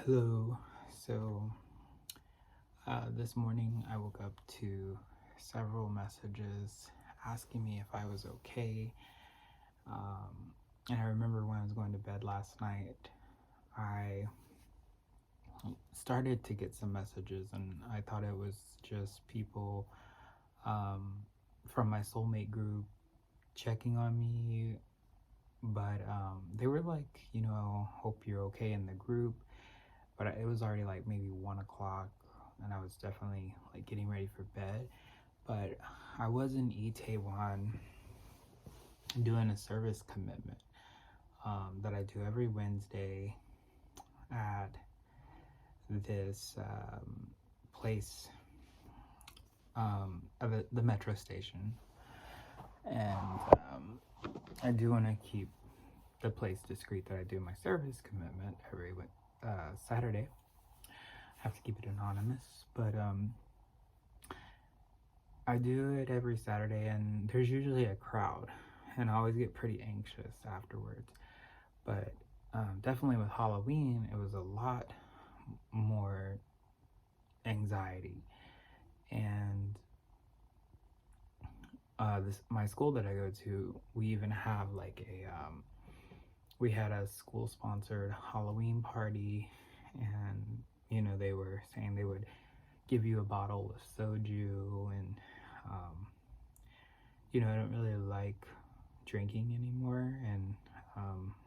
Hello. So, this morning I woke up to several messages asking me if I was okay. And I remember when I was going to bed last night, I started to get some messages, and I thought it was just people um, from my soulmate group checking on me. But they were like, hope you're okay in the group. But it was already like maybe 1 o'clock, and I was definitely like getting ready for bed. But I was in Itaewon doing a service commitment that I do every Wednesday at this place at the metro station, and I do want to keep the place discreet that I do my service commitment every Saturday. I have to keep it anonymous, but I do it every Saturday, and there's usually a crowd, and I always get pretty anxious afterwards. But definitely with Halloween, it was a lot more anxiety. And my school that I go to, we even have like we had a school sponsored Halloween party, and they were saying they would give you a bottle of soju, and I don't really like drinking anymore, and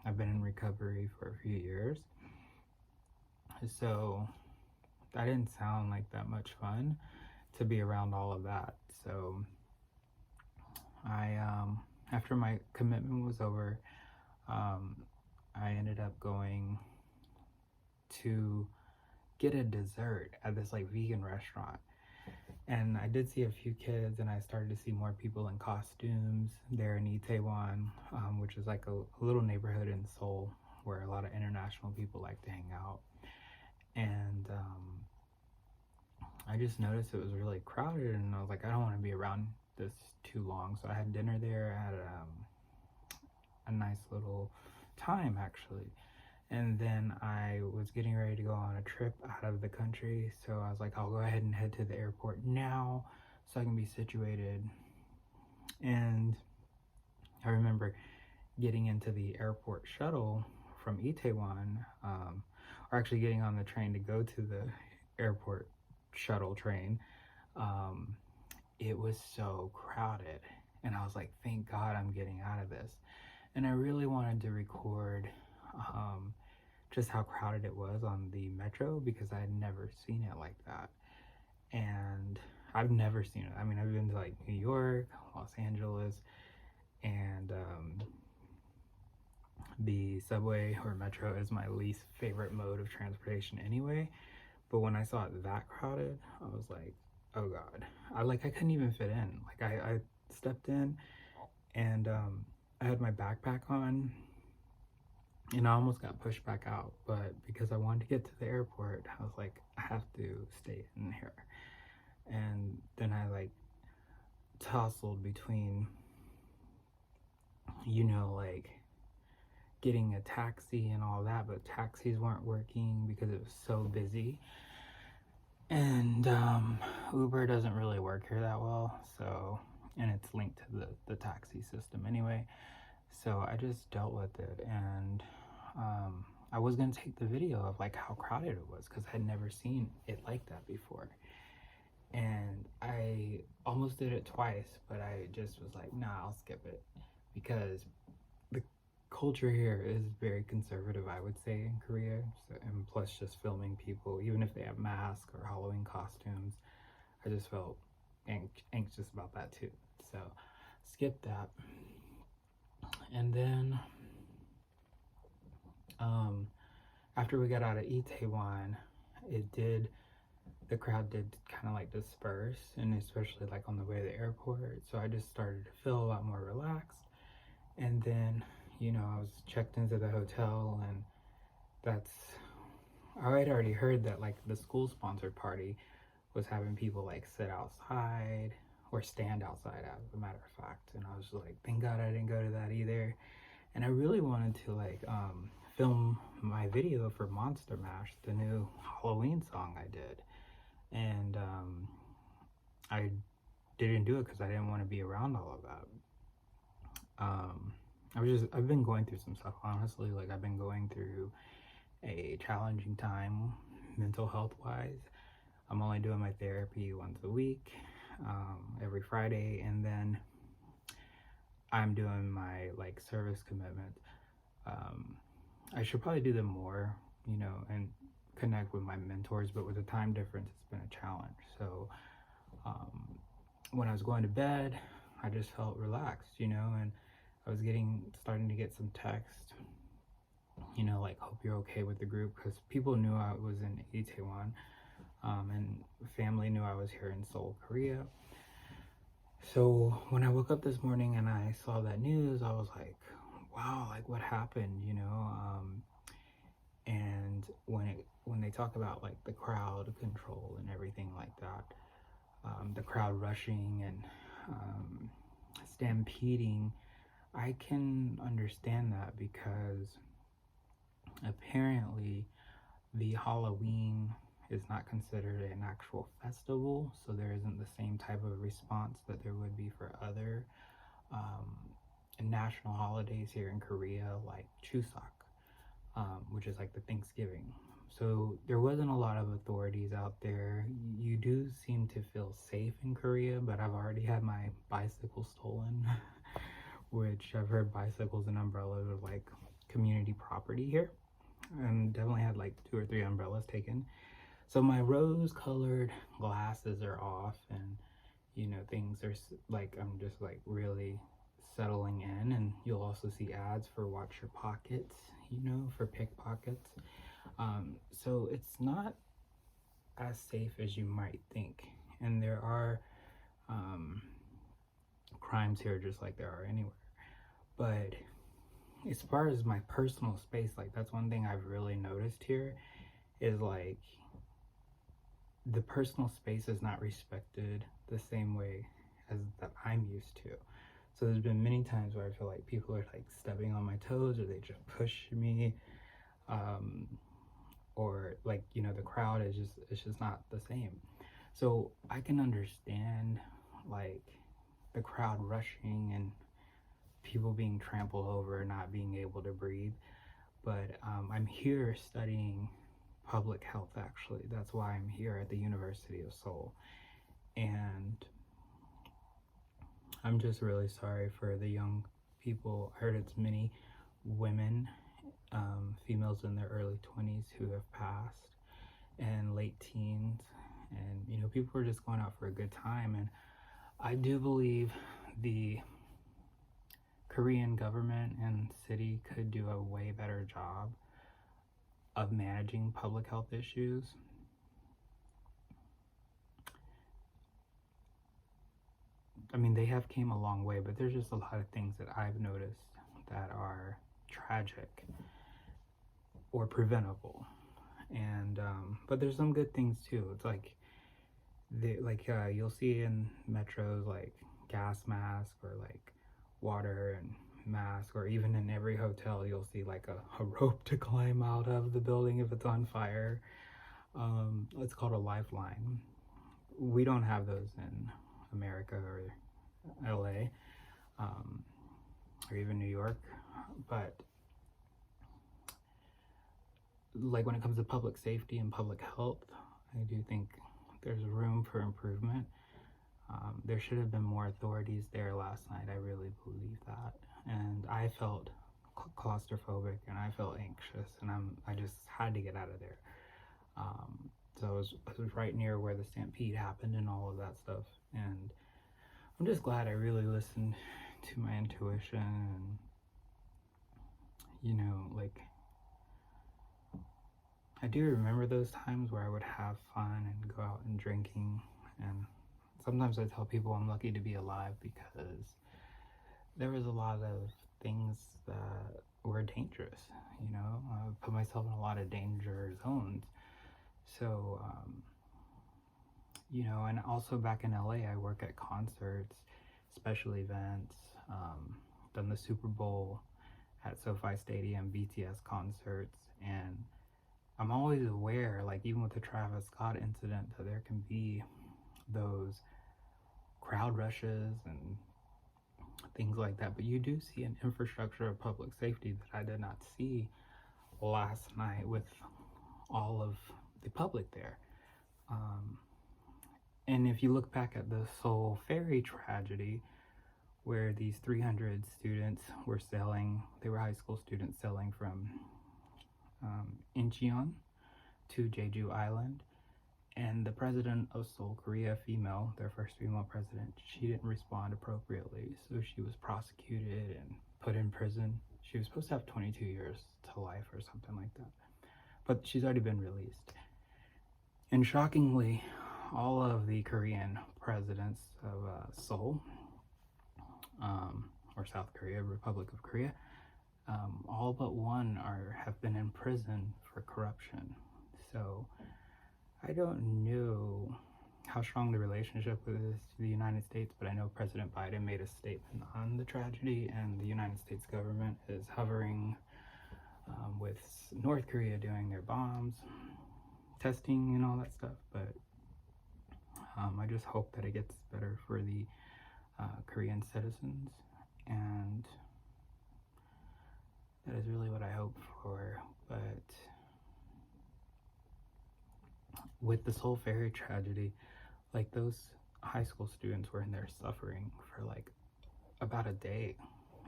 I've been in recovery for a few years, so that didn't sound like that much fun to be around all of that. So I after my commitment was over, I ended up going to get a dessert at this like vegan restaurant, and I did see a few kids, and I started to see more people in costumes there in Itaewon, which is like a little neighborhood in Seoul where a lot of international people like to hang out. And I just noticed it was really crowded, and I was like, I don't want to be around this too long. So I had dinner there. I had a nice little time, actually. And then I was getting ready to go on a trip out of the country, so I was like, I'll go ahead and head to the airport now so I can be situated. And I remember getting into the airport shuttle from Itaewon, or actually getting on the train to go to the airport shuttle train. It was so crowded, and I was like, thank God I'm getting out of this. And I really wanted to record just how crowded it was on the metro, because I had never seen it like that. And I've never seen it. I mean, I've been to like New York, Los Angeles, and the subway or metro is my least favorite mode of transportation anyway. But when I saw it that crowded, I was like, oh God. I couldn't even fit in. Like I stepped in, and I had my backpack on, and I almost got pushed back out, but because I wanted to get to the airport, I was like, I have to stay in here. And then I like tussled between, like getting a taxi and all that, but taxis weren't working because it was so busy. And Uber doesn't really work here that well, so, and it's linked to the taxi system anyway. So I just dealt with it, and I was gonna take the video of like how crowded it was, because I had never seen it like that before. And I almost did it twice, but I just was like, nah, I'll skip it, because the culture here is very conservative, I would say, in Korea. So, and plus just filming people, even if they have masks or Halloween costumes, I just felt anxious about that too. So skip that. And then after we got out of Itaewon, the crowd did kind of like disperse, and especially like on the way to the airport. So I just started to feel a lot more relaxed. And then, I was checked into the hotel, and I had already heard that like the school sponsored party was having people like sit outside or stand outside, as a matter of fact. And I was like, thank God I didn't go to that either. And I really wanted to like film my video for Monster Mash, the new Halloween song I did. And I didn't do it because I didn't want to be around all of that. I've been going through some stuff, honestly. Like, I've been going through a challenging time mental health wise. I'm only doing my therapy once a week, every Friday, and then I'm doing my like service commitment. I should probably do them more, you know, and connect with my mentors, but with the time difference, it's been a challenge. So when I was going to bed, I just felt relaxed, you know, and I was starting to get some text, you know, like, hope you're okay with the group, because people knew I was in Itaewon, and family knew I was here in Seoul, Korea. So when I woke up this morning and I saw that news, I was like, wow, like, what happened, you know? And when they talk about like the crowd control and everything like that, the crowd rushing and stampeding, I can understand that, because apparently the Halloween is not considered an actual festival, so there isn't the same type of response that there would be for other national holidays here in Korea, like Chuseok, which is like the Thanksgiving. So there wasn't a lot of authorities out there. You do seem to feel safe in Korea, but I've already had my bicycle stolen, which I've heard bicycles and umbrellas are like community property here, and definitely had like 2 or 3 umbrellas taken. So my rose-colored glasses are off, and you know, things are like, I'm just like really settling in. And you'll also see ads for watch your pockets, you know, for pickpockets. So it's not as safe as you might think, and there are crimes here just like there are anywhere. But as far as my personal space, like, that's one thing I've really noticed here, is like the personal space is not respected the same way as that I'm used to. So there's been many times where I feel like people are like stepping on my toes, or they just push me, or like, you know, the crowd is just, it's just not the same. So I can understand like the crowd rushing and people being trampled over, not being able to breathe. But I'm here studying public health, actually. That's why I'm here at the University of Seoul. And I'm just really sorry for the young people. I heard it's many women, females in their early 20s who have passed, and late teens. And, you know, people are just going out for a good time. And I do believe the Korean government and city could do a way better job of managing public health issues. I mean, they have came a long way, but there's just a lot of things that I've noticed that are tragic or preventable. And but there's some good things too. It's like you'll see in metros like gas mask, or like water and mask, or even in every hotel you'll see like a rope to climb out of the building if it's on fire. It's called a lifeline. We don't have those in America or LA, or even New York. But like, when it comes to public safety and public health, I do think there's room for improvement. There should have been more authorities there last night. I really believe that. And I felt claustrophobic, and I felt anxious, and I just had to get out of there. So I was right near where the stampede happened and all of that stuff. And I'm just glad I really listened to my intuition. And, you know, like, I do remember those times where I would have fun and go out and drinking. And sometimes I tell people I'm lucky to be alive, because there was a lot of things that were dangerous, you know. I put myself in a lot of danger zones. So, you know, and also back in LA, I work at concerts, special events, done the Super Bowl at SoFi Stadium, BTS concerts, and I'm always aware, like even with the Travis Scott incident, that there can be those crowd rushes and things like that, but you do see an infrastructure of public safety that I did not see last night with all of the public there. And if you look back at the Seoul ferry tragedy, where these 300 students were sailing, they were high school students sailing from Incheon to Jeju Island, and the president of Seoul, Korea, female, their first female president, she didn't respond appropriately, so she was prosecuted and put in prison. She was supposed to have 22 years to life or something like that, but she's already been released. And shockingly, all of the Korean presidents of Seoul, or South Korea, Republic of Korea, all but one have been in prison for corruption. So I don't know how strong the relationship is to the United States, but I know President Biden made a statement on the tragedy, and the United States government is hovering with North Korea doing their bombs, testing and all that stuff. But I just hope that it gets better for the Korean citizens, and that is really what I hope for. But with the Seoul ferry tragedy, like those high school students were in there suffering for like about a day.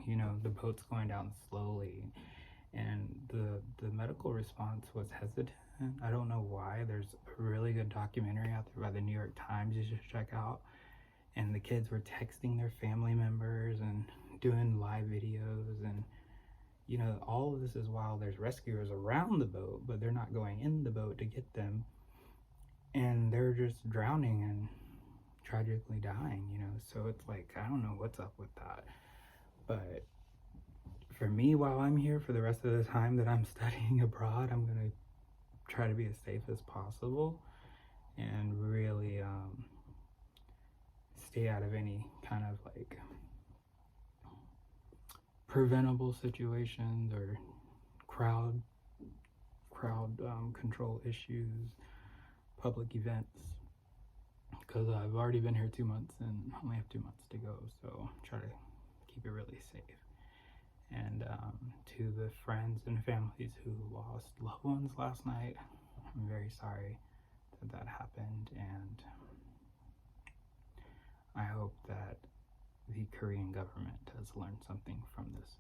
You know, the boat's going down slowly, and the medical response was hesitant. I don't know why. There's a really good documentary out there by the New York Times you should check out. And the kids were texting their family members and doing live videos, and you know, all of this is while there's rescuers around the boat, but they're not going in the boat to get them, and they're just drowning and tragically dying, you know. So it's like, I don't know what's up with that. But for me, while I'm here, for the rest of the time that I'm studying abroad, I'm gonna try to be as safe as possible and really stay out of any kind of like preventable situations or crowd control issues, public events, because I've already been here 2 months and only have 2 months to go, so try to keep it really safe. And to the friends and families who lost loved ones last night, I'm very sorry that happened, and I hope that the Korean government has learned something from this.